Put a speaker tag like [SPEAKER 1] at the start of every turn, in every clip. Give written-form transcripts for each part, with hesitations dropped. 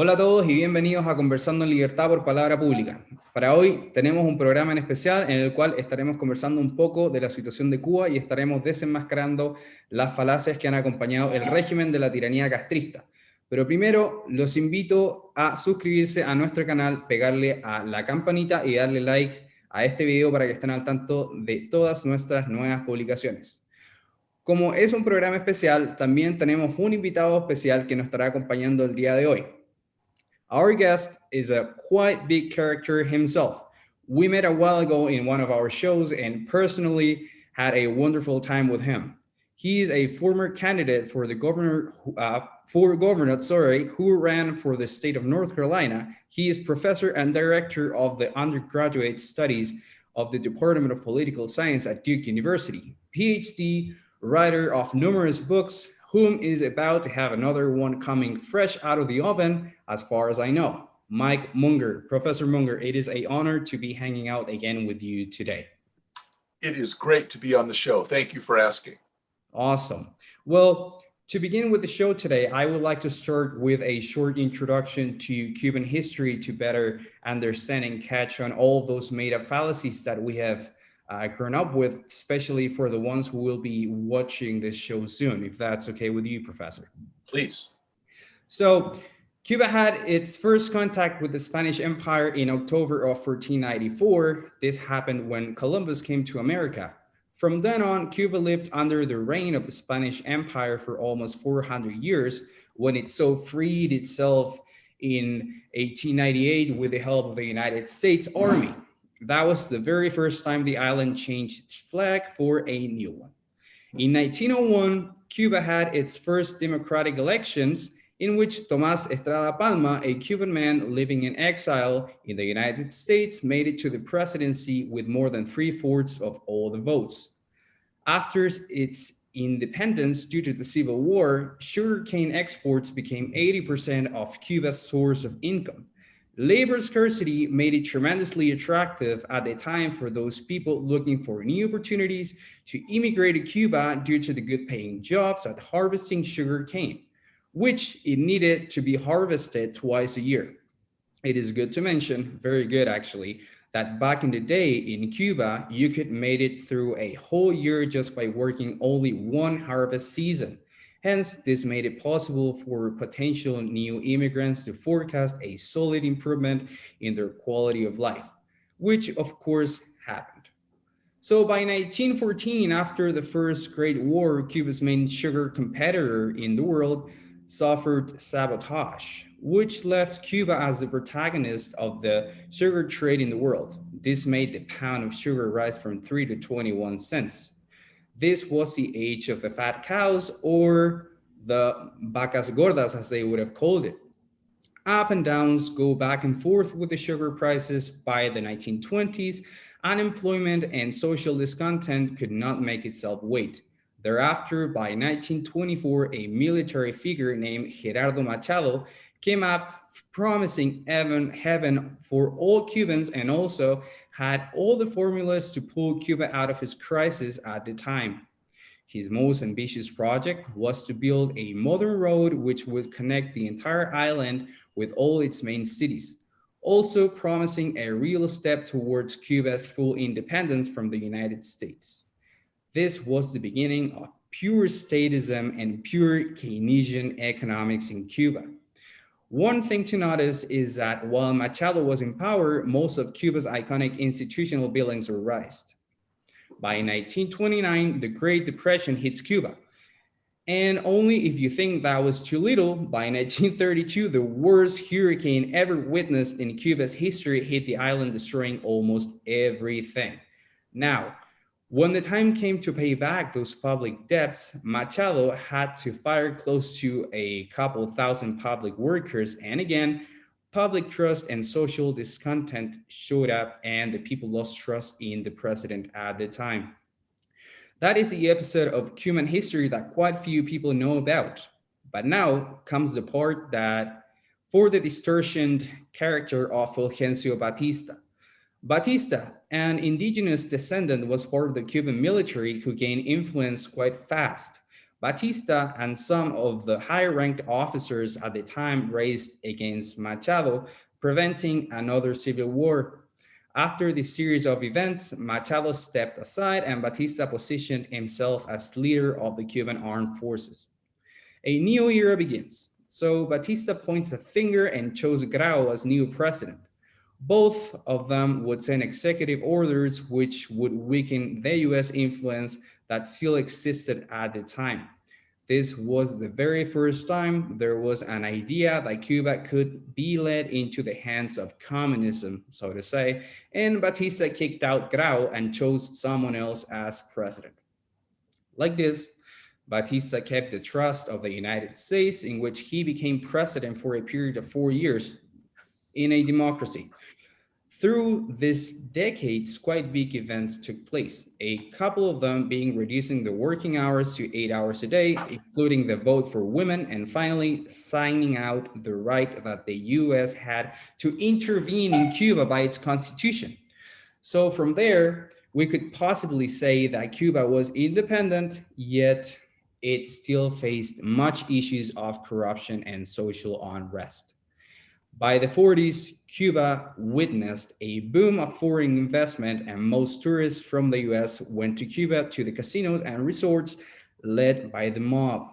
[SPEAKER 1] Hola a todos y bienvenidos a Conversando en Libertad por Palabra Pública. Para hoy tenemos un programa en especial en el cual estaremos conversando un poco de la situación de Cuba y estaremos desenmascarando las falacias que han acompañado el régimen de la tiranía castrista. Pero primero los invito a suscribirse a nuestro canal, pegarle a la campanita y darle like a este video para que estén al tanto de todas nuestras nuevas publicaciones. Como es un programa especial, también tenemos un invitado especial que nos estará acompañando el día de hoy. Our guest is a quite big character himself. We met a while ago in one of our shows and personally had a wonderful time with him. He is a former candidate for the governor, who ran for the state of North Carolina. He is professor and director of the undergraduate studies of the Department of Political Science at Duke University, PhD, writer of numerous books, whom is about to have another one coming fresh out of the oven, as far as I know. Mike Munger. Professor Munger, it is an honor to be hanging out again with you today.
[SPEAKER 2] It is great to be on the show. Thank you for asking.
[SPEAKER 1] Awesome. Well, to begin with the show today, I would like to start with a short introduction to Cuban history to better understand and catch on all of those made-up fallacies that we have grown up with, especially for the ones who will be watching this show soon, if that's okay with you, Professor.
[SPEAKER 2] Please.
[SPEAKER 1] So, Cuba had its first contact with the Spanish Empire in October of 1494. This happened when Columbus came to America. From then on, Cuba lived under the reign of the Spanish Empire for almost 400 years, when it so freed itself in 1898 with the help of the United States Army. That was the very first time the island changed its flag for a new one. In 1901, Cuba had its first democratic elections in which Tomás Estrada Palma, a Cuban man living in exile in the United States, made it to the presidency with more than 3/4 of all the votes. After its independence due to the Civil War, sugarcane exports became 80% of Cuba's source of income. Labor scarcity made it tremendously attractive at the time for those people looking for new opportunities to immigrate to Cuba due to the good paying jobs at harvesting sugar cane, which it needed to be harvested twice a year. It is good to mention, very good actually, that back in the day in Cuba, you could make it through a whole year just by working only one harvest season. Hence, this made it possible for potential new immigrants to forecast a solid improvement in their quality of life, which of course happened. So by 1914, after the First Great War, Cuba's main sugar competitor in the world suffered sabotage, which left Cuba as the protagonist of the sugar trade in the world. This made the pound of sugar rise from 3 to 21 cents. This was the age of the fat cows, or the vacas gordas, as they would have called it. Up and downs go back and forth with the sugar prices. By the 1920s, unemployment and social discontent could not make itself wait. Thereafter, by 1924, a military figure named Gerardo Machado came up promising heaven for all Cubans and also had all the formulas to pull Cuba out of its crisis at the time. His most ambitious project was to build a modern road which would connect the entire island with all its main cities, also promising a real step towards Cuba's full independence from the United States. This was the beginning of pure statism and pure Keynesian economics in Cuba. One thing to notice is that while Machado was in power, most of Cuba's iconic institutional buildings were razed. By 1929, the Great Depression hits Cuba. And only if you think that was too little, by 1932, the worst hurricane ever witnessed in Cuba's history hit the island, destroying almost everything. Now, when the time came to pay back those public debts, Machado had to fire close to a couple thousand public workers. And again, public trust and social discontent showed up and the people lost trust in the president at the time. That is the episode of Cuban history that quite few people know about. But now comes the part that for the distortioned character of Fulgencio Batista. Batista, an indigenous descendant, was part of the Cuban military who gained influence quite fast. Batista and some of the higher-ranked officers at the time raised against Machado, preventing another civil war. After this series of events, Machado stepped aside and Batista positioned himself as leader of the Cuban armed forces. A new era begins. So Batista points a finger and chose Grau as new president. Both of them would send executive orders which would weaken the US influence that still existed at the time. This was the very first time there was an idea that Cuba could be led into the hands of communism, so to say, and Batista kicked out Grau and chose someone else as president. Like this, Batista kept the trust of the United States, in which he became president for a period of 4 years in a democracy. Through these decades, quite big events took place, a couple of them being reducing the working hours to 8 hours a day, including the vote for women, and finally signing out the right that the US had to intervene in Cuba by its constitution. So from there, we could possibly say that Cuba was independent, yet it still faced much issues of corruption and social unrest. By the 40s, Cuba witnessed a boom of foreign investment, and most tourists from the US went to Cuba to the casinos and resorts led by the mob.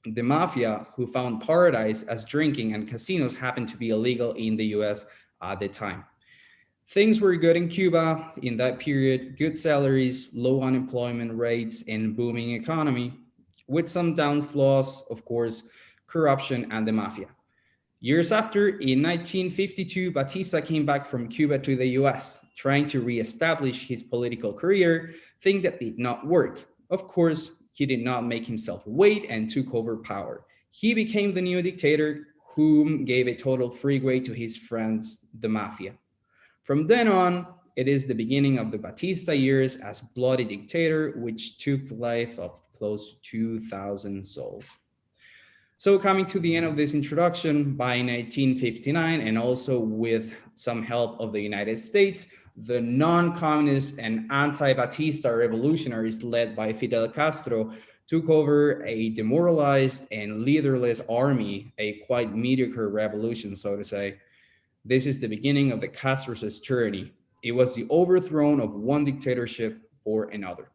[SPEAKER 1] The mafia, who found paradise as drinking and casinos happened to be illegal in the US at the time. Things were good in Cuba in that period, good salaries, low unemployment rates, and booming economy, with some downfalls, of course, corruption and the mafia. Years after, in 1952, Batista came back from Cuba to the US, trying to reestablish his political career, thing that did not work. Of course, he did not make himself wait and took over power. He became the new dictator, whom gave a total freeway to his friends, the mafia. From then on, it is the beginning of the Batista years as bloody dictator, which took the life of close to 2,000 souls. So coming to the end of this introduction, by 1959, and also with some help of the United States, the non-communist and anti-Batista revolutionaries led by Fidel Castro took over a demoralized and leaderless army, a quite mediocre revolution, so to say. This is the beginning of the Castro's tyranny. It was the overthrow of one dictatorship for another.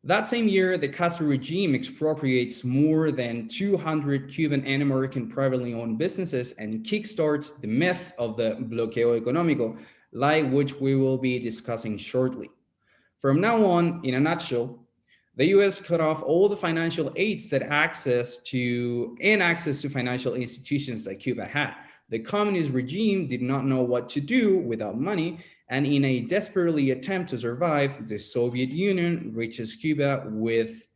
[SPEAKER 1] That same year, the Castro regime expropriates more than 200 Cuban and American privately owned businesses and kickstarts the myth of the bloqueo económico, like which we will be discussing shortly. From now on, in a nutshell, the US cut off all the financial aids that access to financial institutions that Cuba had. The communist regime did not know what to do without money, and in a desperately attempt to survive, the Soviet Union reaches Cuba with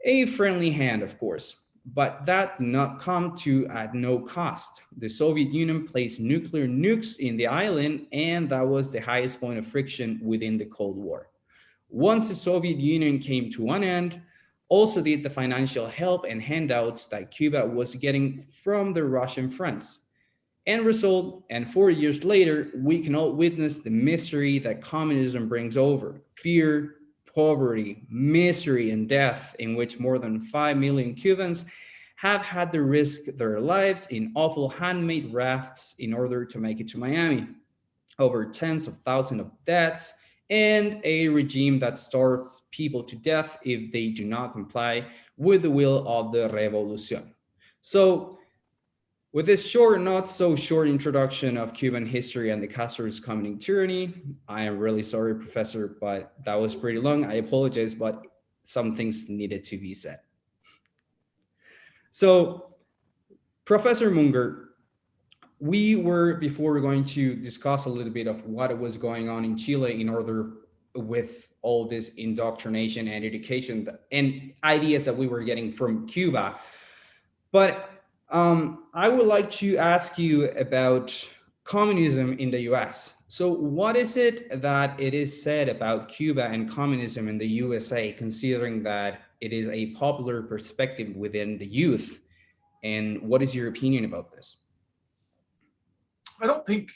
[SPEAKER 1] a friendly hand, of course, but that did not come to at no cost. The Soviet Union placed nuclear nukes in the island, and that was the highest point of friction within the Cold War. Once the Soviet Union came to an end, also did the financial help and handouts that Cuba was getting from the Russian friends. End result, and 4 years later, we can all witness the misery that communism brings over: fear, poverty, misery, and death, in which more than 5 million Cubans have had to risk their lives in awful handmade rafts in order to make it to Miami. Over tens of thousands of deaths, and a regime that starves people to death if they do not comply with the will of the revolution. So, with this short, not so short introduction of Cuban history and the Castro's coming tyranny, I am really sorry, Professor, but that was pretty long. I apologize, but some things needed to be said. So, Professor Munger, before we're going to discuss a little bit of what was going on in Chile in order with all this indoctrination and education and ideas that we were getting from Cuba. But I would like to ask you about communism in the US. So, what is it that it is said about Cuba and communism in the USA, considering that it is a popular perspective within the youth? And what is your opinion about this?
[SPEAKER 2] I don't think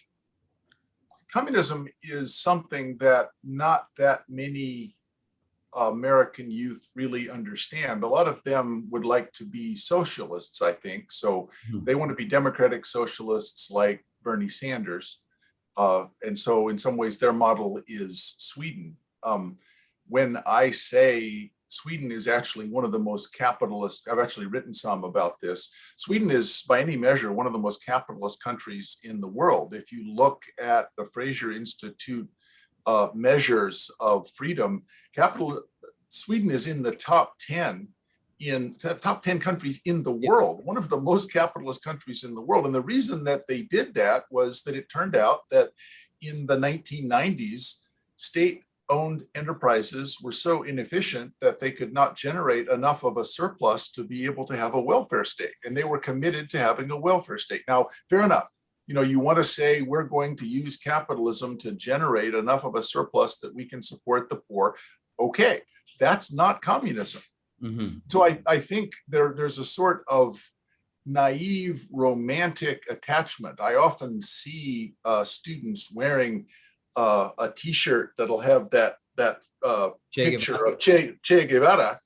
[SPEAKER 2] communism is something that not that many American youth really understand. A lot of them would like to be socialists, I think. So they want to be democratic socialists like Bernie Sanders. And so in some ways, their model is Sweden. When I say Sweden is actually one of the most capitalist, I've actually written some about this. Sweden is, by any measure, one of the most capitalist countries in the world. If you look at the Fraser Institute measures of freedom, Sweden is in the top 10 countries in the world, one of the most capitalist countries in the world. And the reason that they did that was that it turned out that in the 1990s, state-owned enterprises were so inefficient that they could not generate enough of a surplus to be able to have a welfare state. And they were committed to having a welfare state. Now, fair enough. You want to say we're going to use capitalism to generate enough of a surplus that we can support the poor. Okay, that's not communism. So I think there's a sort of naive romantic attachment. I often see students wearing a T-shirt that'll have that picture of Che Guevara,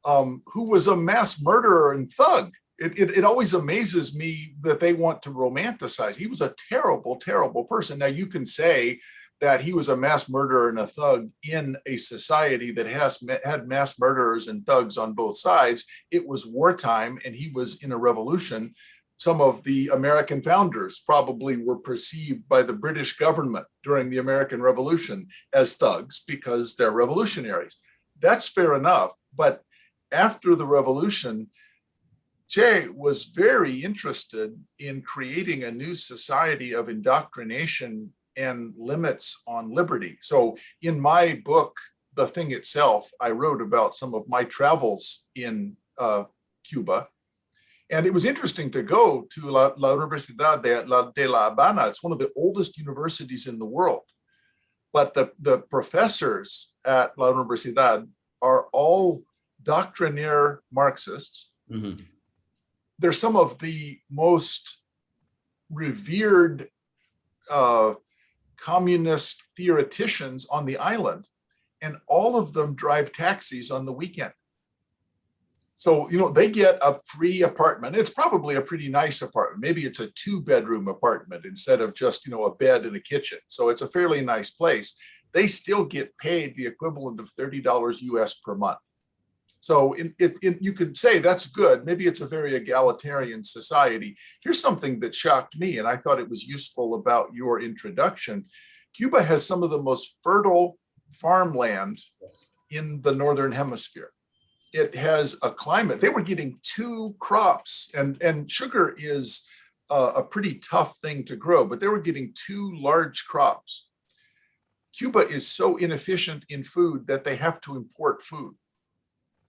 [SPEAKER 2] who was a mass murderer and thug. It always amazes me that they want to romanticize. He was a terrible, terrible person. Now you can say that he was a mass murderer and a thug in a society that had mass murderers and thugs on both sides. It was wartime and he was in a revolution. Some of the American founders probably were perceived by the British government during the American Revolution as thugs because they're revolutionaries. That's fair enough. But after the revolution, Che was very interested in creating a new society of indoctrination and limits on liberty. So in my book, The Thing Itself, I wrote about some of my travels in Cuba. And it was interesting to go to La Universidad de La Habana. It's one of the oldest universities in the world. But the professors at La Universidad are all doctrinaire Marxists. They're some of the most revered communist theoreticians on the island, and all of them drive taxis on the weekend. So, they get a free apartment. It's probably a pretty nice apartment. Maybe it's a 2-bedroom apartment instead of just, a bed and a kitchen. So it's a fairly nice place. They still get paid the equivalent of $30 US per month. So you could say that's good. Maybe it's a very egalitarian society. Here's something that shocked me, and I thought it was useful about your introduction. Cuba has some of the most fertile farmland in the Northern Hemisphere. It has a climate. They were getting 2 crops, and sugar is a pretty tough thing to grow, but they were getting 2 large crops. Cuba is so inefficient in food that they have to import food,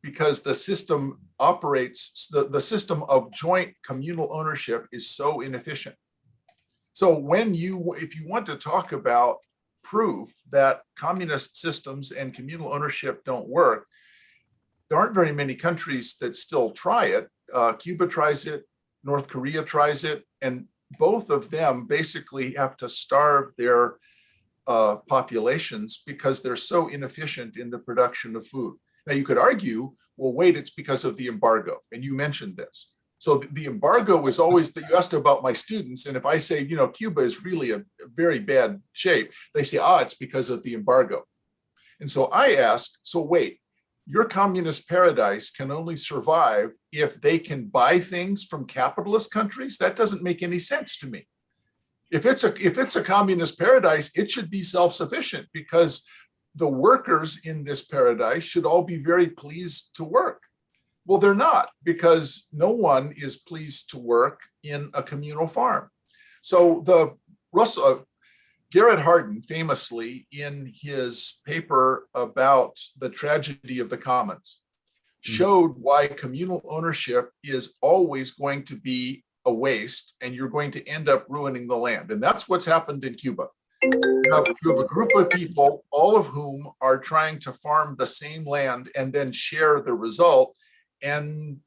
[SPEAKER 2] because the system operates, the system of joint communal ownership is so inefficient. So if you want to talk about proof that communist systems and communal ownership don't work, there aren't very many countries that still try it. Cuba tries it, North Korea tries it, and both of them basically have to starve their populations because they're so inefficient in the production of food. Now, you could argue, well, wait, it's because of the embargo. And you mentioned this. So the embargo is always that you asked about my students. And if I say, Cuba is really a very bad shape, they say, it's because of the embargo. And so I ask, so wait, your communist paradise can only survive if they can buy things from capitalist countries? That doesn't make any sense to me. If it's a communist paradise, it should be self-sufficient, because the workers in this paradise should all be very pleased to work. Well, they're not, because no one is pleased to work in a communal farm. So Garrett Hardin famously, in his paper about the tragedy of the commons, showed why communal ownership is always going to be a waste, and you're going to end up ruining the land. And that's what's happened in Cuba. You have a group of people, all of whom are trying to farm the same land and then share the result, and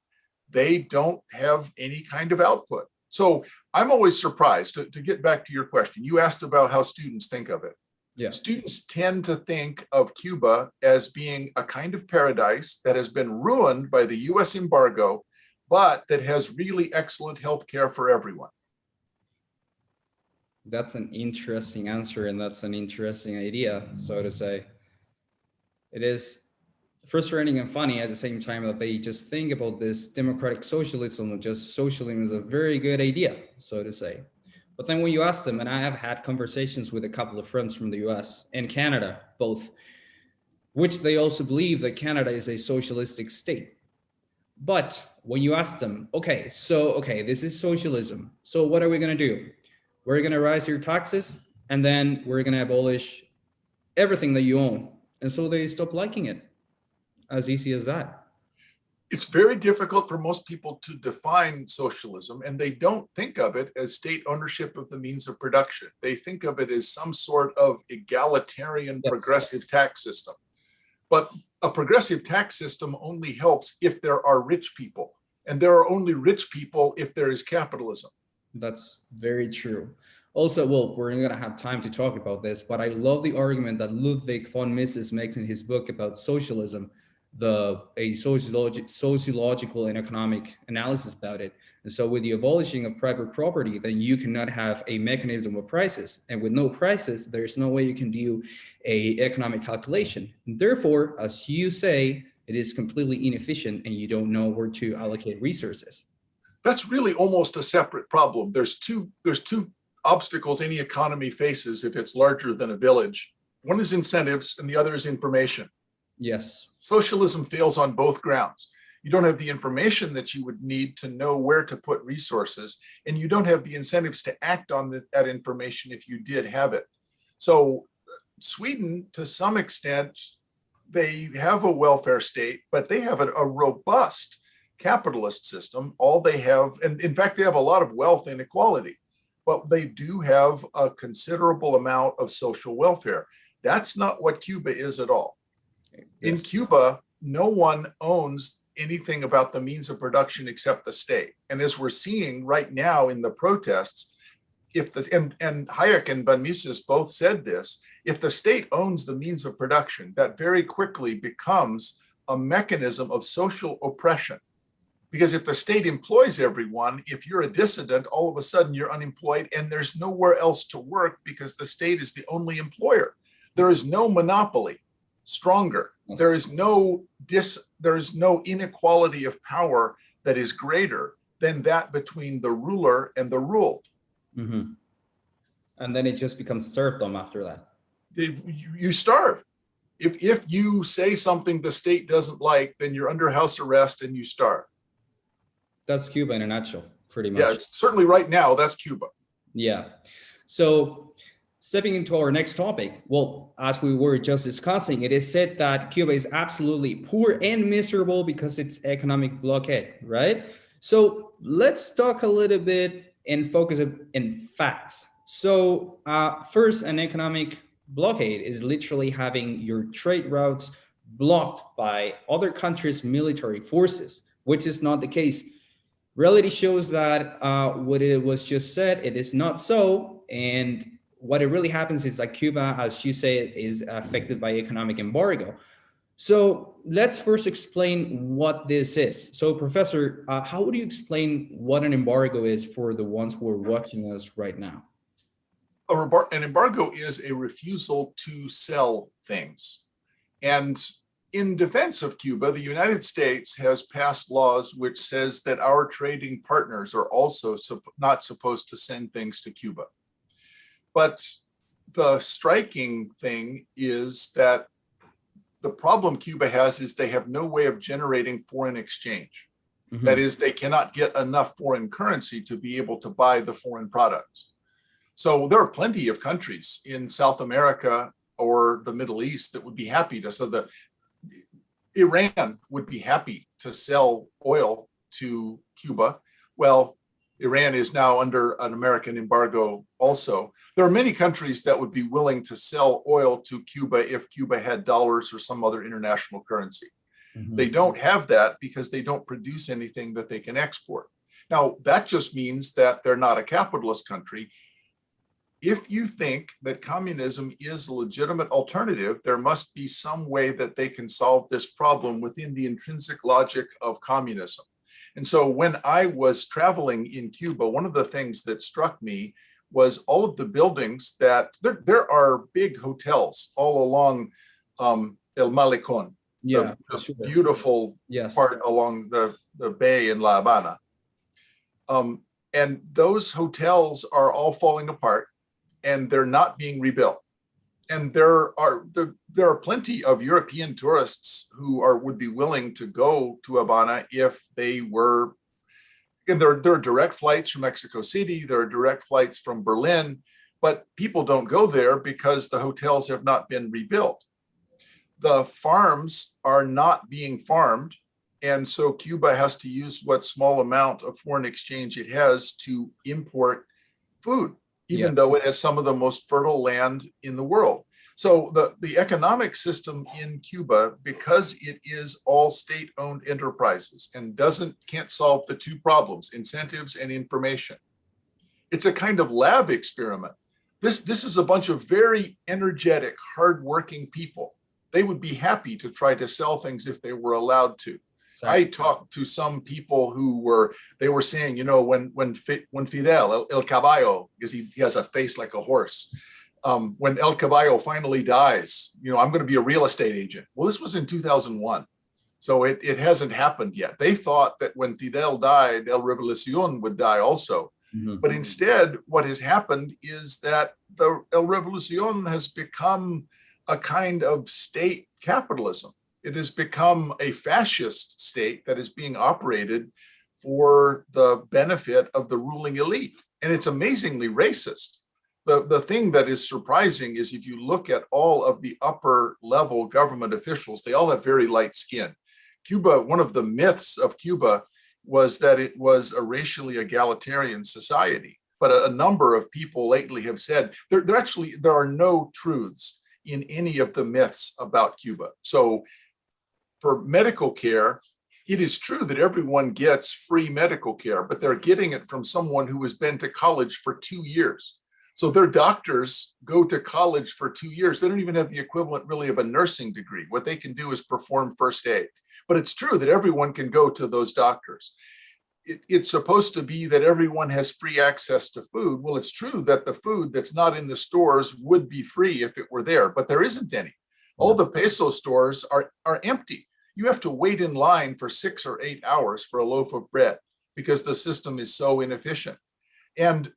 [SPEAKER 2] they don't have any kind of output. So I'm always surprised, to get back to your question. You asked about how students think of it.
[SPEAKER 1] Yeah.
[SPEAKER 2] Students tend to think of Cuba as being a kind of paradise that has been ruined by the US embargo, but that has really excellent health care for everyone.
[SPEAKER 1] That's an interesting answer, and that's an interesting idea, so to say. It is frustrating and funny at the same time that they just think about this democratic socialism, or just socialism is a very good idea, so to say. But then when you ask them, and I have had conversations with a couple of friends from the US and Canada, both, which they also believe that Canada is a socialistic state. But when you ask them, okay, this is socialism. So what are we going to do? We're going to raise your taxes, and then we're going to abolish everything that you own. And so they stop liking it. As easy as that.
[SPEAKER 2] It's very difficult for most people to define socialism, and they don't think of it as state ownership of the means of production. They think of it as some sort of egalitarian progressive tax system. But a progressive tax system only helps if there are rich people, and there are only rich people if there is capitalism.
[SPEAKER 1] That's very true. Also, well, we're not going to have time to talk about this, but I love the argument that Ludwig von Mises makes in his book about socialism, a sociological and economic analysis about it. And so with the abolishing of private property, then you cannot have a mechanism of prices. And with no prices, there's no way you can do a economic calculation. And therefore, as you say, it is completely inefficient and you don't know where to allocate resources.
[SPEAKER 2] That's really almost a separate problem. There's two obstacles any economy faces if it's larger than a village. One is incentives and the other is information.
[SPEAKER 1] Yes.
[SPEAKER 2] Socialism fails on both grounds. You don't have the information that you would need to know where to put resources, and you don't have the incentives to act on that information if you did have it. So Sweden, to some extent, they have a welfare state, but they have a robust capitalist system. All they have, and in fact, they have a lot of wealth inequality, but they do have a considerable amount of social welfare. That's not what Cuba is at all. In Cuba, no one owns anything about the means of production except the state. And as we're seeing right now in the protests, and Hayek and von Mises both said this, if the state owns the means of production, that very quickly becomes a mechanism of social oppression. Because if the state employs everyone, if you're a dissident, all of a sudden you're unemployed and there's nowhere else to work because the state is the only employer. There is no monopoly stronger. There is no inequality of power that is greater than that between the ruler and the ruled.
[SPEAKER 1] Mm-hmm. And then it just becomes serfdom after that.
[SPEAKER 2] You starve. If you say something the state doesn't like, then you're under house arrest and you starve.
[SPEAKER 1] That's Cuba in a nutshell, pretty much.
[SPEAKER 2] Yeah, certainly right now, that's Cuba.
[SPEAKER 1] Yeah. So stepping into our next topic, well, as we were just discussing, it is said that Cuba is absolutely poor and miserable because it's economic blockade, right? So let's talk a little bit and focus in facts. So first, an economic blockade is literally having your trade routes blocked by other countries' military forces, which is not the case. Reality shows that what it was just said, it is not so. And what it really happens is that Cuba, as you say, is affected by economic embargo. So let's first explain what this is. So Professor, how would you explain what an embargo is for the ones who are watching us right now?
[SPEAKER 2] An embargo is a refusal to sell things. And in defense of Cuba, the United States has passed laws which says that our trading partners are also not supposed to send things to Cuba. But the striking thing is that the problem Cuba has is they have no way of generating foreign exchange. Mm-hmm. That is, they cannot get enough foreign currency to be able to buy the foreign products. So there are plenty of countries in South America or the Middle East that would be happy to, Iran would be happy to sell oil to Cuba. Well, Iran is now under an American embargo also. There are many countries that would be willing to sell oil to Cuba if Cuba had dollars or some other international currency. Mm-hmm. They don't have that because they don't produce anything that they can export. Now, that just means that they're not a capitalist country. if you think that communism is a legitimate alternative, there must be some way that they can solve this problem within the intrinsic logic of communism. And so when I was traveling in Cuba, one of the things that struck me was all of the buildings that there are big hotels all along El Malecon, the
[SPEAKER 1] sure.
[SPEAKER 2] beautiful
[SPEAKER 1] Yes.
[SPEAKER 2] part along the bay in La Habana. And those hotels are all falling apart and they're not being rebuilt. And there are plenty of European tourists who would be willing to go to Habana if they were. And there are direct flights from Mexico City, there are direct flights from Berlin, but people don't go there because the hotels have not been rebuilt. The farms are not being farmed, and so Cuba has to use what small amount of foreign exchange it has to import food, even though it has some of the most fertile land in the world. So the economic system in Cuba, because it is all state-owned enterprises and can't solve the two problems, incentives and information. It's a kind of lab experiment. This is a bunch of very energetic, hardworking people. They would be happy to try to sell things if they were allowed to. Exactly. I talked to some people who were saying, when Fidel, El Caballo, because he has a face like a horse, when El Caballo finally dies, I'm going to be a real estate agent. Well, this was in 2001. So it hasn't happened yet. They thought that when Fidel died, El Revolucion would die also. Mm-hmm. But instead, what has happened is that the El Revolucion has become a kind of state capitalism. It has become a fascist state that is being operated for the benefit of the ruling elite. And it's amazingly racist. The thing that is surprising is if you look at all of the upper level government officials, they all have very light skin. Cuba, one of the myths of Cuba was that it was a racially egalitarian society. But a number of people lately have said there are no truths in any of the myths about Cuba. So for medical care, it is true that everyone gets free medical care, but they're getting it from someone who has been to college for 2 years. So their doctors go to college for 2 years. They don't even have the equivalent really of a nursing degree. What they can do is perform first aid. But it's true that everyone can go to those doctors. It's supposed to be that everyone has free access to food. Well, it's true that the food that's not in the stores would be free if it were there, but there isn't any. All the peso stores are empty. You have to wait in line for 6 or 8 hours for a loaf of bread because the system is so inefficient. And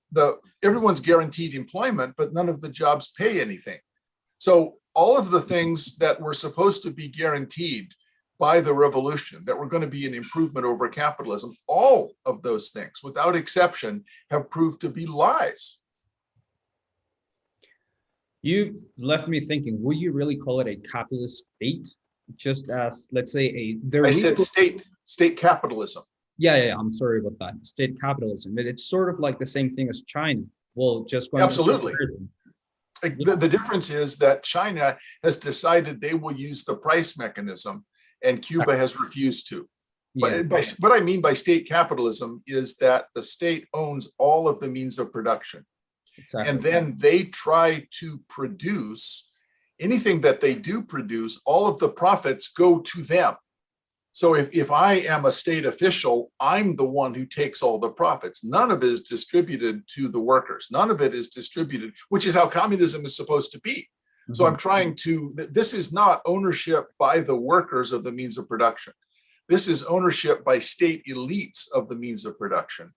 [SPEAKER 2] everyone's guaranteed employment, but none of the jobs pay anything. So all of the things that were supposed to be guaranteed by the revolution, that were going to be an improvement over capitalism, all of those things, without exception, have proved to be lies.
[SPEAKER 1] You left me thinking, would you really call it a capitalist state? Just as, let's say,
[SPEAKER 2] I said state capitalism.
[SPEAKER 1] Yeah, I'm sorry about that. State capitalism. It's sort of like the same thing as China. Well, just going
[SPEAKER 2] absolutely. The difference is that China has decided they will use the price mechanism, and Cuba has refused to. But what I mean by state capitalism is that the state owns all of the means of production. Exactly. And then they try to produce anything that they do produce, all of the profits go to them. So if I am a state official, I'm the one who takes all the profits. None of it is distributed to the workers. None of it is distributed, which is how communism is supposed to be. Mm-hmm. So I'm trying to, this is not ownership by the workers of the means of production. This is ownership by state elites of the means of production.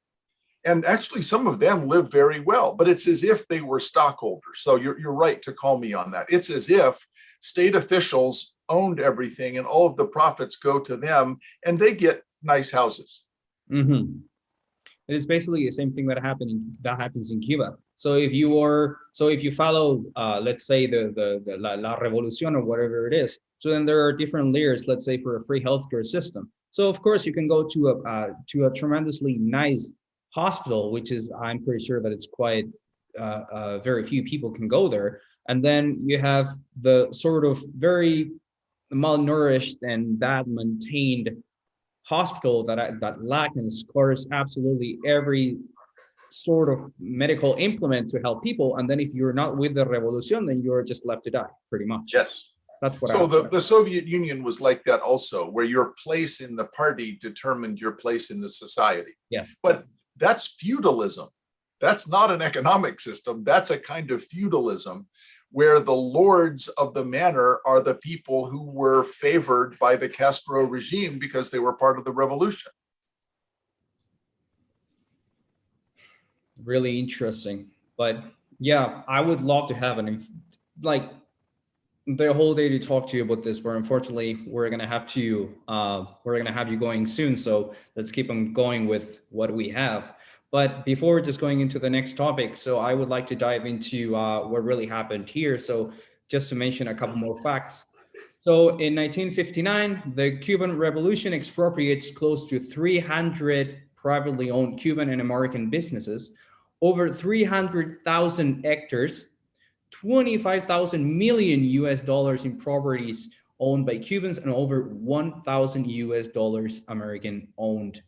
[SPEAKER 2] And actually, some of them live very well, but it's as if they were stockholders. So you're right to call me on that. It's as if state officials owned everything and all of the profits go to them and they get nice houses.
[SPEAKER 1] Mm-hmm. It is basically the same thing that happens in Cuba. So if you follow, let's say the La Revolución or whatever it is, so then there are different layers, let's say, for a free healthcare system. So of course you can go to a tremendously nice hospital, which is, I'm pretty sure that it's quite very few people can go there. And then you have the sort of very malnourished and bad maintained hospital that lack and scores absolutely every sort of medical implement to help people. And then if you're not with the revolution, then you're just left to die, pretty much.
[SPEAKER 2] Yes.
[SPEAKER 1] That's what
[SPEAKER 2] so the Soviet Union was like that also, where your place in the party determined your place in the society.
[SPEAKER 1] Yes.
[SPEAKER 2] But that's feudalism. That's not an economic system. That's a kind of feudalism where the lords of the manor are the people who were favored by the Castro regime because they were part of the revolution.
[SPEAKER 1] Really interesting. But yeah, I would love to have the whole day to talk to you about this, but unfortunately we're gonna have you going soon. So let's keep on going with what we have. But before just going into the next topic, so I would like to dive into what really happened here. So just to mention a couple more facts. So in 1959, the Cuban Revolution expropriates close to 300 privately owned Cuban and American businesses, over 300,000 hectares, 25,000 million US dollars in properties owned by Cubans, and over 1,000 US dollars American owned.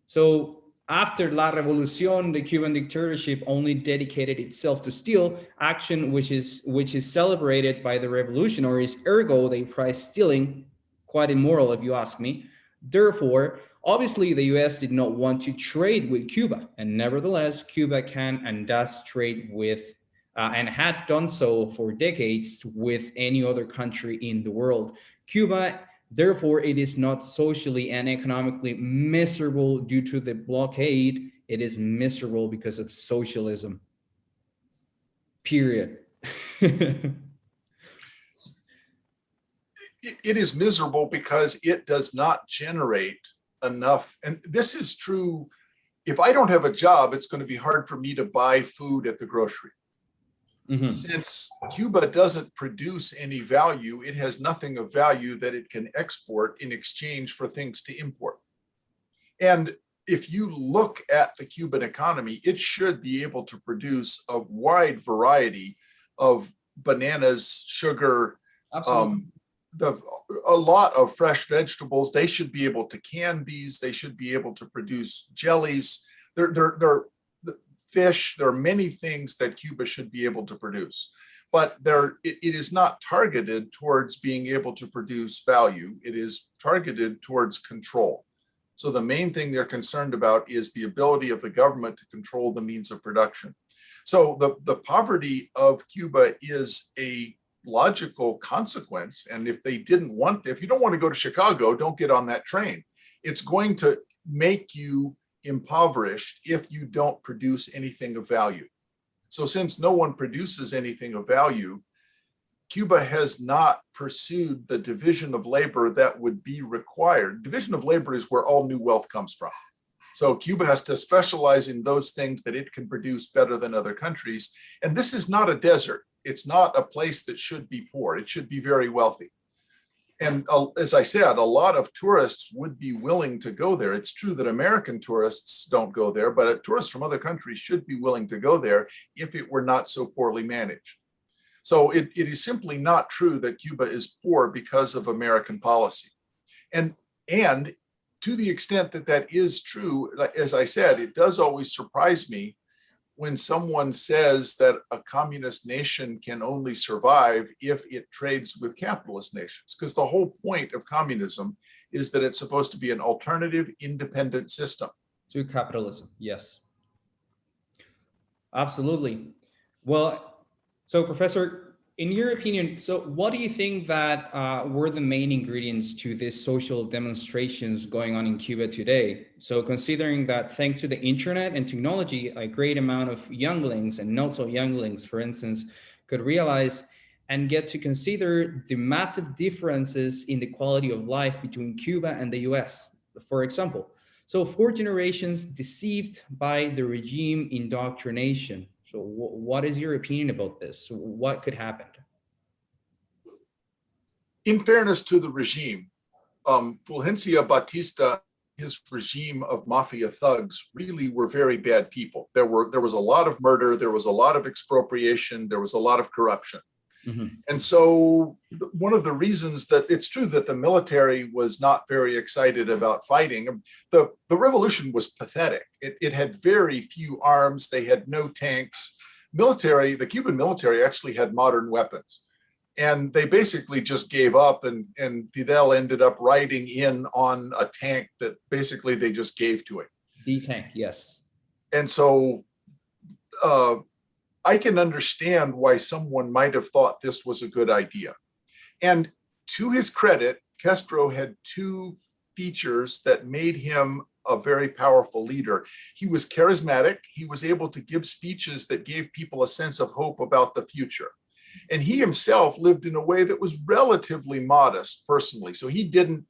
[SPEAKER 1] So after La Revolución, the Cuban dictatorship only dedicated itself to steel action, which is celebrated by the revolutionaries. Ergo, they prize stealing, quite immoral if you ask me. Therefore, obviously, the US did not want to trade with Cuba, and nevertheless, Cuba can and does trade with, and had done so for decades with any other country in the world. Cuba, therefore, it is not socially and economically miserable due to the blockade. It is miserable because of socialism. Period.
[SPEAKER 2] It is miserable because it does not generate enough. And this is true. If I don't have a job, it's going to be hard for me to buy food at the grocery. Mm-hmm. Since Cuba doesn't produce any value, it has nothing of value that it can export in exchange for things to import. And if you look at the Cuban economy, it should be able to produce a wide variety of bananas, sugar, a lot of fresh vegetables. They should be able to can these. They should be able to produce jellies. They're fish. There are many things that Cuba should be able to produce, but it is not targeted towards being able to produce value. It is targeted towards control. So the main thing they're concerned about is the ability of the government to control the means of production. So the poverty of Cuba is a logical consequence. And if you don't want to go to Chicago, don't get on that train. It's going to make you impoverished if you don't produce anything of value. So since no one produces anything of value, Cuba has not pursued the division of labor that would be required. Division of labor is where all new wealth comes from. So Cuba has to specialize in those things that it can produce better than other countries. And this is not a desert. It's not a place that should be poor. It should be very wealthy. And as I said, a lot of tourists would be willing to go there. It's true that American tourists don't go there, but tourists from other countries should be willing to go there if it were not so poorly managed. So it is simply not true that Cuba is poor because of American policy. And to the extent that that is true, as I said, it does always surprise me when someone says that a communist nation can only survive if it trades with capitalist nations, because the whole point of communism is that it's supposed to be an alternative, independent system.
[SPEAKER 1] To capitalism, yes. Absolutely. Well, so Professor, in your opinion, so what do you think that were the main ingredients to these social demonstrations going on in Cuba today? So considering that thanks to the internet and technology, a great amount of younglings and not so younglings, for instance, could realize and get to consider the massive differences in the quality of life between Cuba and the US, for example. So 4 generations deceived by the regime indoctrination. So what is your opinion about this? What could happen?
[SPEAKER 2] In fairness to the regime, Fulgencio Batista, his regime of mafia thugs really were very bad people. There was a lot of murder, there was a lot of expropriation, there was a lot of corruption.
[SPEAKER 1] Mhm.
[SPEAKER 2] And so one of the reasons that it's true that the military was not very excited about fighting, the revolution was pathetic. It had very few arms. They had no tanks. The Cuban military actually had modern weapons. And they basically just gave up, and Fidel ended up riding in on a tank that basically they just gave to him.
[SPEAKER 1] The tank, yes.
[SPEAKER 2] And so I can understand why someone might have thought this was a good idea. And to his credit, Castro had two features that made him a very powerful leader. He was charismatic. He was able to give speeches that gave people a sense of hope about the future. And he himself lived in a way that was relatively modest personally. So he didn't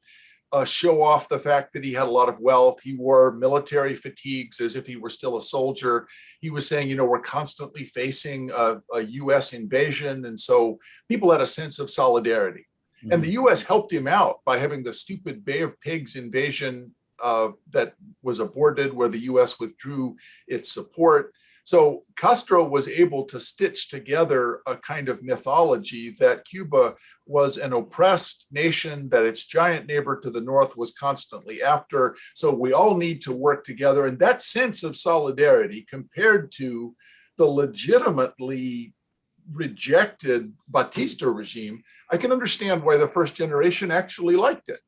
[SPEAKER 2] show off the fact that he had a lot of wealth. He wore military fatigues as if he were still a soldier. He was saying, we're constantly facing a US invasion. And so people had a sense of solidarity. Mm-hmm. And the US helped him out by having the stupid Bay of Pigs invasion that was aborted, where the US withdrew its support. So Castro was able to stitch together a kind of mythology that Cuba was an oppressed nation, that its giant neighbor to the north was constantly after. So we all need to work together. And that sense of solidarity, compared to the legitimately rejected Batista regime, I can understand why the first generation actually liked it.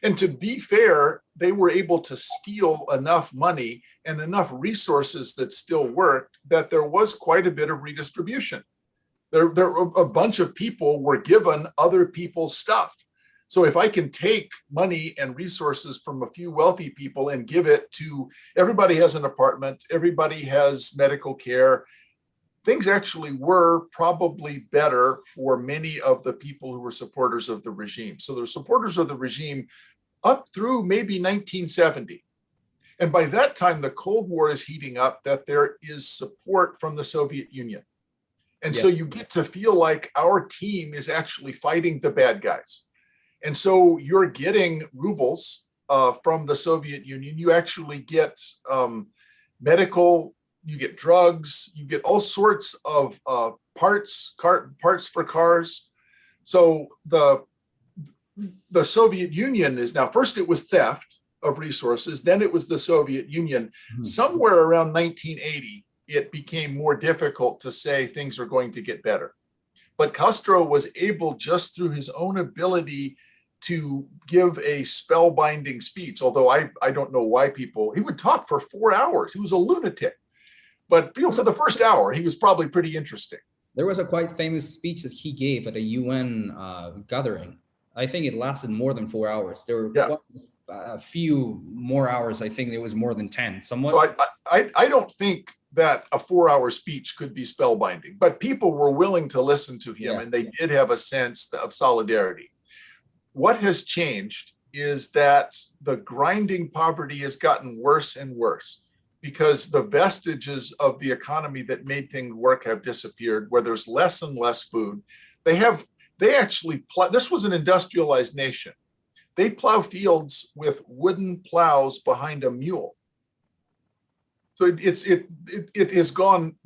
[SPEAKER 2] And to be fair, they were able to steal enough money and enough resources that still worked, that there was quite a bit of redistribution. There a bunch of people were given other people's stuff. So if I can take money and resources from a few wealthy people and give it to everybody, has an apartment, everybody has medical care, things actually were probably better for many of the people who were supporters of the regime. So they're supporters of the regime up through maybe 1970. And by that time, the Cold War is heating up, that there is support from the Soviet Union. And so you get to feel like our team is actually fighting the bad guys. And so you're getting rubles from the Soviet Union. You actually get medical, you get drugs, you get all sorts of parts for cars. So the Soviet Union is now, first it was theft of resources, then it was the Soviet Union. Mm-hmm. Somewhere around 1980, it became more difficult to say things are going to get better. But Castro was able, just through his own ability, to give a spellbinding speech, although I don't know why he would talk for 4 hours. He was a lunatic. But for the first hour, he was probably pretty interesting.
[SPEAKER 1] There was a quite famous speech that he gave at a UN gathering. I think it lasted more than 4 hours. There were a few more hours. I think it was more than 10. Somewhat.
[SPEAKER 2] So I don't think that a 4-hour speech could be spellbinding, but people were willing to listen to him, and they did have a sense of solidarity. What has changed is that the grinding poverty has gotten worse and worse, because the vestiges of the economy that made things work have disappeared, where there's less and less food. This was an industrialized nation. They plow fields with wooden plows behind a mule. So it has gone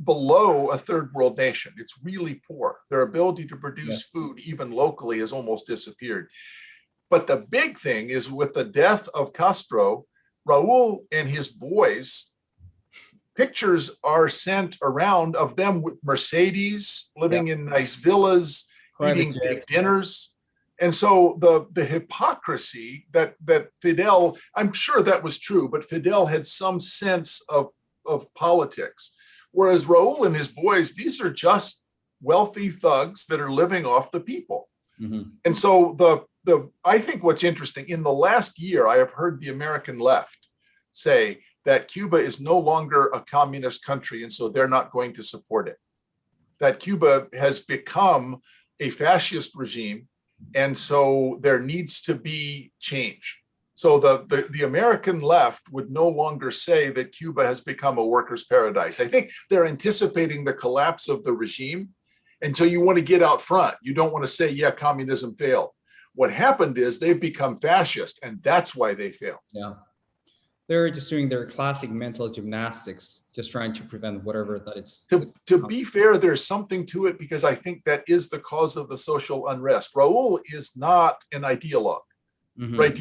[SPEAKER 2] below a third world nation. It's really poor. Their ability to produce food, even locally, has almost disappeared. But the big thing is, with the death of Castro, Raul and his boys, pictures are sent around of them with Mercedes, living in nice villas, eating big dinners. And so the hypocrisy that Fidel, I'm sure that was true, but Fidel had some sense of politics. Whereas Raul and his boys, these are just wealthy thugs that are living off the people. Mm-hmm. And so I think what's interesting, in the last year, I have heard the American left say that Cuba is no longer a communist country, and so they're not going to support it. That Cuba has become a fascist regime, and so there needs to be change. So the American left would no longer say that Cuba has become a workers' paradise. I think they're anticipating the collapse of the regime, and so you want to get out front. You don't want to say, communism failed. What happened is they've become fascist, and that's why they failed.
[SPEAKER 1] Yeah. They're just doing their classic mental gymnastics. just trying to prevent whatever that it's.
[SPEAKER 2] To be fair, there's something to it, because I think that is the cause of the social unrest. Raul is not an ideologue.
[SPEAKER 1] Mm-hmm.
[SPEAKER 2] Right?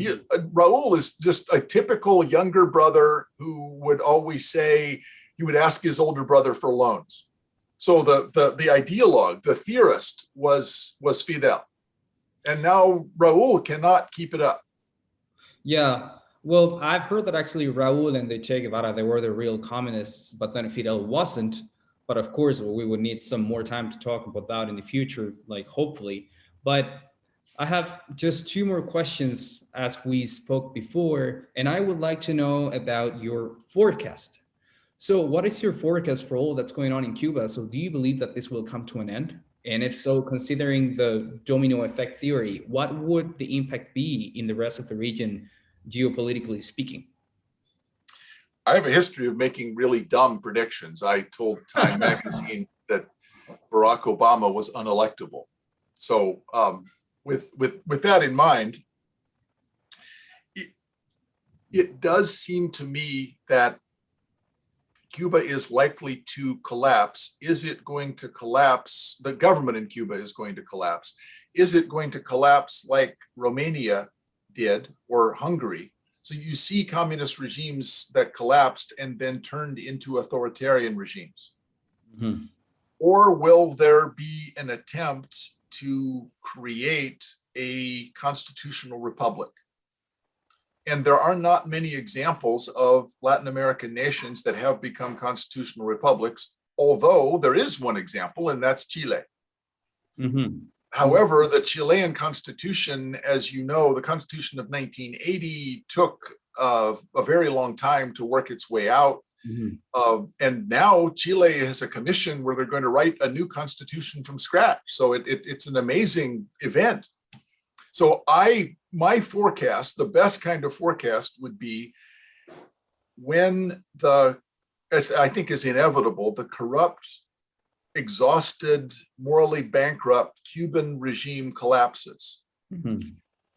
[SPEAKER 2] Raul is just a typical younger brother who would always say, he would ask his older brother for loans. So the ideologue, the theorist was Fidel. And now Raul cannot keep it up.
[SPEAKER 1] Yeah. Well, I've heard that actually Raul and the Che Guevara, they were the real communists, but then Fidel wasn't. But of course, we would need some more time to talk about that in the future, like hopefully. But I have just two more questions as we spoke before, and I would like to know about your forecast. So what is your forecast for all that's going on in Cuba? So do you believe that this will come to an end? And if so, considering the domino effect theory, what would the impact be in the rest of the region, geopolitically speaking?
[SPEAKER 2] I have a history of making really dumb predictions. I told Time magazine that Barack Obama was unelectable. So with that in mind, it does seem to me that Cuba is likely to collapse. Is it going to collapse? The government in Cuba is going to collapse. Is it going to collapse like Romania did, or Hungary? So you see communist regimes that collapsed and then turned into authoritarian regimes.
[SPEAKER 1] Mm-hmm.
[SPEAKER 2] Or will there be an attempt to create a constitutional republic? And there are not many examples of Latin American nations that have become constitutional republics, although there is one example, and that's Chile.
[SPEAKER 1] Mm-hmm.
[SPEAKER 2] However, the Chilean constitution, as you know, the constitution of 1980 took a very long time to work its way out.
[SPEAKER 1] Mm-hmm.
[SPEAKER 2] And now Chile has a commission where they're going to write a new constitution from scratch. So it's an amazing event. So my forecast, the best kind of forecast, would be when as I think is inevitable, the corrupt, exhausted, morally bankrupt Cuban regime collapses.
[SPEAKER 1] Mm-hmm.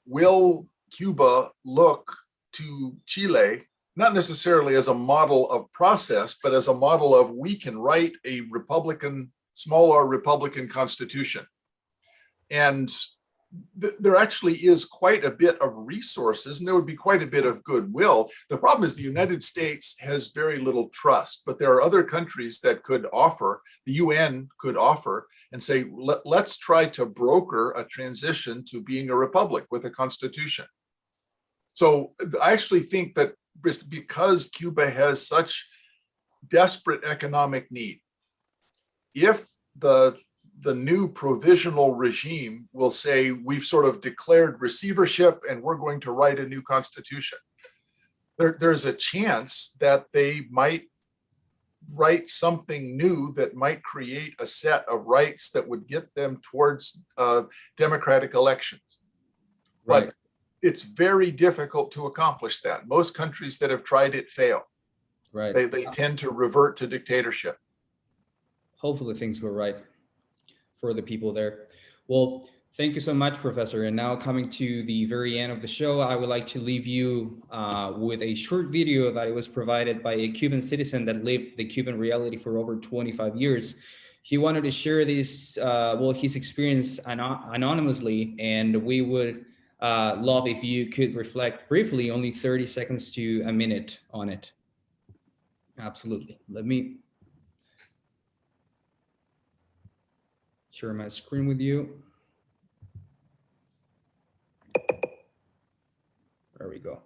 [SPEAKER 1] Will
[SPEAKER 2] Cuba look to Chile, not necessarily as a model of process, but as a model of, we can write a smaller Republican constitution? And there actually is quite a bit of resources, and there would be quite a bit of goodwill. The problem is the United States has very little trust, but there are other countries that could offer, the UN could offer and say, let's try to broker a transition to being a republic with a constitution. So I actually think that because Cuba has such desperate economic need, if the new provisional regime will say, we've sort of declared receivership and we're going to write a new constitution, there's a chance that they might write something new that might create a set of rights that would get them towards democratic elections.
[SPEAKER 1] Right.
[SPEAKER 2] But it's very difficult to accomplish that. Most countries that have tried it fail.
[SPEAKER 1] Right.
[SPEAKER 2] They tend to revert to dictatorship.
[SPEAKER 1] Hopefully things go right for the people there. Well, thank you so much, Professor. And now coming to the very end of the show, I would like to leave you with a short video that was provided by a Cuban citizen that lived the Cuban reality for over 25 years. He wanted to share this, his experience anonymously, and we would love if you could reflect briefly, only 30 seconds to a minute on it. Absolutely. Let me share my screen with you. There we go.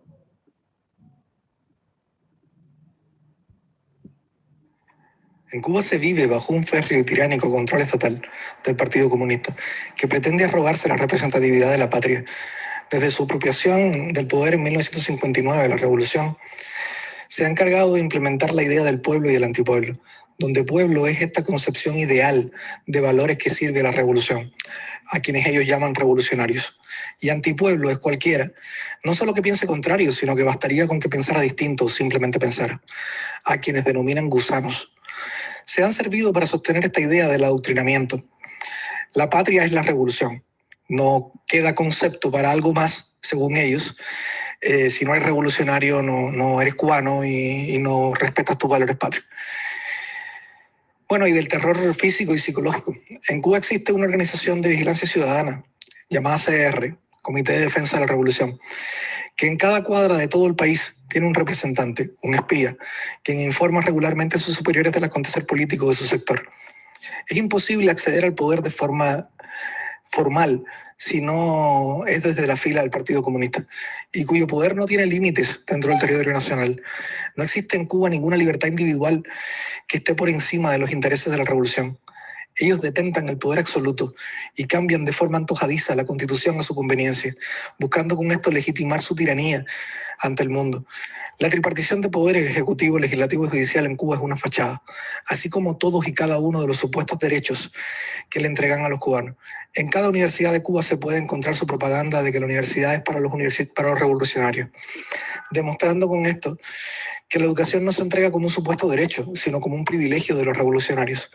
[SPEAKER 3] En Cuba se vive bajo un férreo y tiránico control estatal del Partido Comunista, que pretende arrogarse la representatividad de la patria. Desde su apropiación del poder en 1959, la revolución, se ha encargado de implementar la idea del pueblo y el antipueblo, donde pueblo es esta concepción ideal de valores que sirve a la revolución, a quienes ellos llaman revolucionarios. Y antipueblo es cualquiera, no solo que piense contrario, sino que bastaría con que pensara distinto o simplemente pensara, a quienes denominan gusanos. Se han servido para sostener esta idea del adoctrinamiento. La patria es la revolución. No queda concepto para algo más, según ellos, Si no eres revolucionario, no eres cubano y no respetas tus valores patrios. Bueno, y del terror físico y psicológico. En Cuba existe una organización de vigilancia ciudadana llamada CR, Comité de Defensa de la Revolución, que en cada cuadra de todo el país tiene un representante, un espía, quien informa regularmente a sus superiores del acontecer político de su sector. Es imposible acceder al poder de forma formal si no es desde la fila del Partido Comunista, y cuyo poder no tiene límites dentro del territorio nacional. No existe en Cuba ninguna libertad individual que esté por encima de los intereses de la revolución. Ellos detentan el poder absoluto y cambian de forma antojadiza la Constitución a su conveniencia, buscando con esto legitimar su tiranía ante el mundo. La tripartición de poderes ejecutivo, legislativo y judicial en Cuba es una fachada, así como todos y cada uno de los supuestos derechos que le entregan a los cubanos. En cada universidad de Cuba se puede encontrar su propaganda de que la universidad es para los revolucionarios, demostrando con esto que la educación no se entrega como un supuesto derecho, sino como un privilegio de los revolucionarios.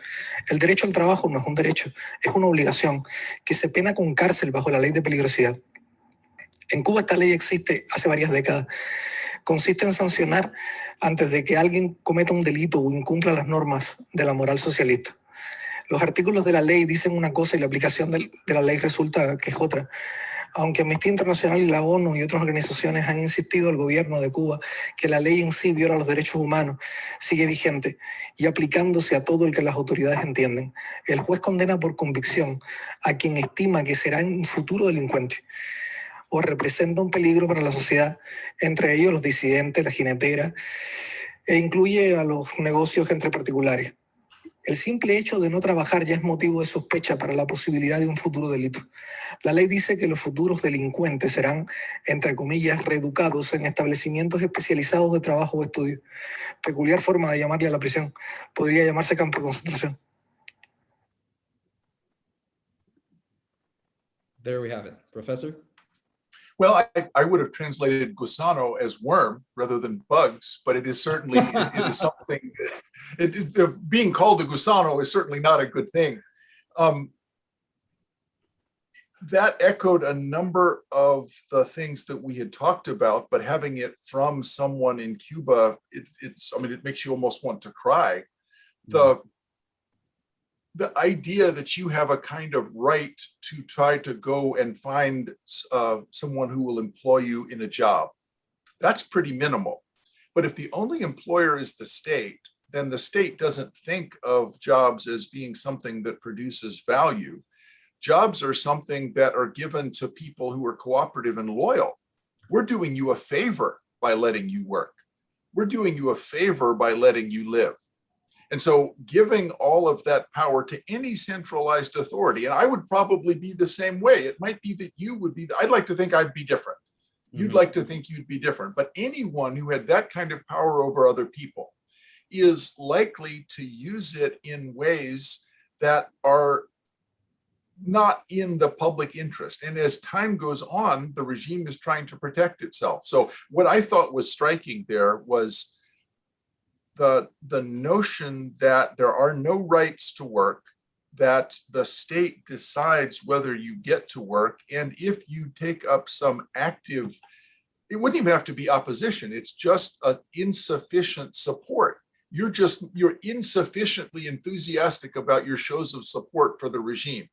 [SPEAKER 3] El derecho al trabajo no es un derecho, es una obligación que se pena con cárcel bajo la ley de peligrosidad. En Cuba esta ley existe hace varias décadas. Consiste en sancionar antes de que alguien cometa un delito o incumpla las normas de la moral socialista. Los artículos de la ley dicen una cosa y la aplicación de la ley resulta que es otra. Aunque Amnistía Internacional y la ONU y otras organizaciones han insistido al gobierno de Cuba que la ley en sí viola los derechos humanos, sigue vigente y aplicándose a todo el que las autoridades entienden. El juez condena por convicción a quien estima que será en un futuro delincuente o representa un peligro para la sociedad, entre ellos los disidentes, la jinetera, e incluye a los negocios entre particulares. El simple hecho de no trabajar ya es motivo de sospecha para la posibilidad de un futuro delito. La ley dice que los futuros delincuentes serán, entre comillas, reeducados en establecimientos especializados de trabajo o estudio. Peculiar forma de llamarle a la prisión. Podría llamarse campo de concentración.
[SPEAKER 1] There we have it. Professor?
[SPEAKER 2] Well, I would have translated gusano as worm rather than bugs, but it is certainly, it is something, being called a gusano is certainly not a good thing. That echoed a number of the things that we had talked about, but having it from someone in Cuba, it makes you almost want to cry. The idea that you have a kind of right to try to go and find someone who will employ you in a job, that's pretty minimal. But if the only employer is the state, then the state doesn't think of jobs as being something that produces value. Jobs are something that are given to people who are cooperative and loyal. We're doing you a favor by letting you work. We're doing you a favor by letting you live. And so giving all of that power to any centralized authority, and I would probably be the same way. It might be that you would be, I'd like to think I'd be different. You'd like to think you'd be different, but anyone who had that kind of power over other people is likely to use it in ways that are not in the public interest. And as time goes on, the regime is trying to protect itself. So what I thought was striking there was the notion that there are no rights to work, that the state decides whether you get to work, and if you take up some active, it wouldn't even have to be opposition, it's just an insufficient support. You're insufficiently enthusiastic about your shows of support for the regime.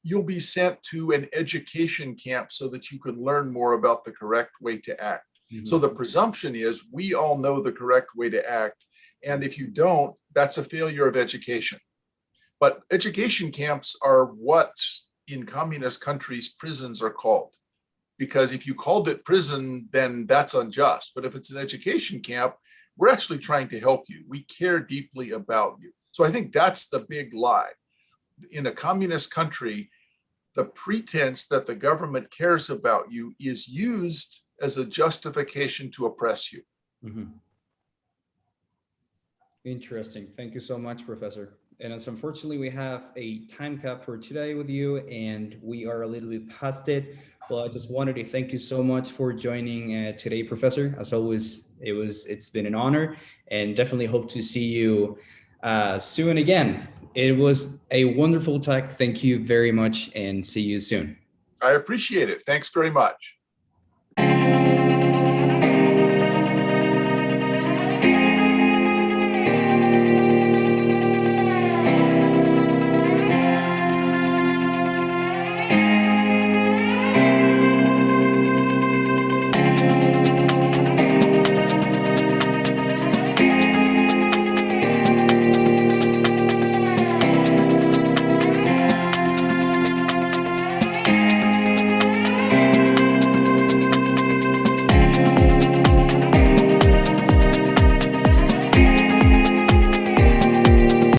[SPEAKER 2] You'll be sent to an education camp so that you can learn more about the correct way to act. So the presumption is we all know the correct way to act. And if you don't, that's a failure of education. But education camps are what in communist countries prisons are called. Because if you called it prison, then that's unjust. But if it's an education camp, we're actually trying to help you. We care deeply about you. So I think that's the big lie. In a communist country, the pretense that the government cares about you is used as a justification to oppress you.
[SPEAKER 1] Interesting. Thank you so much, Professor. And as unfortunately, we have a time cap for today with you, and we are a little bit past it. Well, I just wanted to thank you so much for joining today, Professor. As always, it's been an honor, and definitely hope to see you soon again. It was a wonderful talk. Thank you very much, and see you soon.
[SPEAKER 2] I appreciate it. Thanks very much.